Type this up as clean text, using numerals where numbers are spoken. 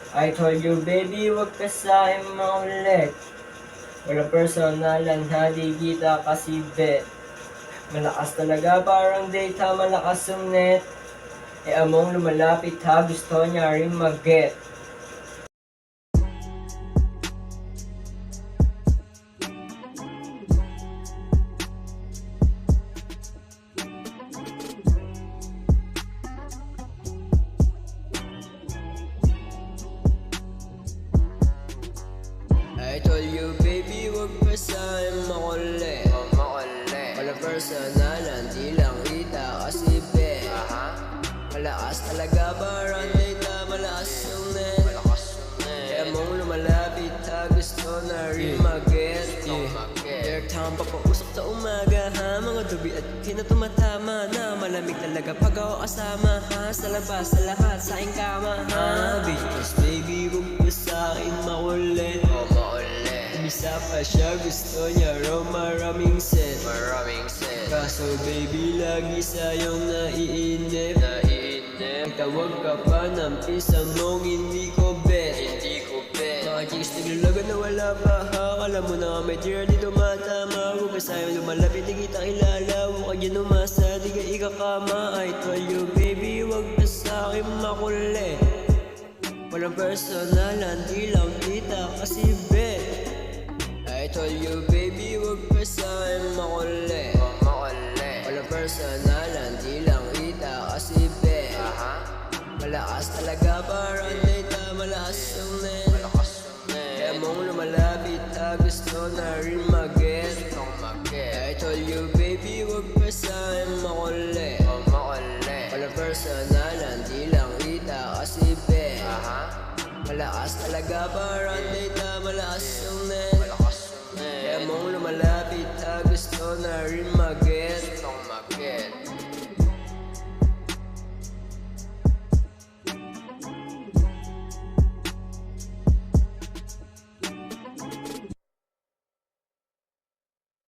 I told you baby, wag ka sa'kin maulit. Wala personalan, di kita kasi bet. Malakas talaga parang data, malakas yung net. Among lumalapit ha, gusto niya rin mag-get. I told you baby, wag pa sa'kin makulit. Wala personalan, di lang kita kasi bet. Malakas talaga parang data, malakas yung net. Kaya mong lumalapit ha, gusto na rin mag-get. Direct time papausap sa umaga ha, mga dubi at kinatumatama na. Malamig talaga pag ako kasama ha, sa labas, sa lahat, sa aking kama ha. Because baby, wag pa sa'kin makulit. Isa pa siya, gusto niya raw maraming set. Kaso baby, lagi sa'yong naiinip. Tawag ka pa ng pisang mong hindi ko bet. Mga chicks naglulagan na wala pa ha, alam mo na may tira dito matama. Huwag ka sa'yo lumalapit, di kita kilala. Huwag ka dyan umasa, di ka ikakama. I told you baby, wag pa sa'kin makulit. Walang personalan, di lang kita kasi bet. I told you baby, wag pa sa'kin makulit. Walang personalan, di lang kita kasi bet. Malakas talaga parang data, malakas yung net. Kaya mong lumalapit ha, gusto na rin mag-get. I told you baby, wag pa sa'kin makulit. Walang personalan, di lang kita kasi bet. Malakas talaga parang data, malakas yung net. Kaya mong lumalapit ha, gusto na rin mag-get.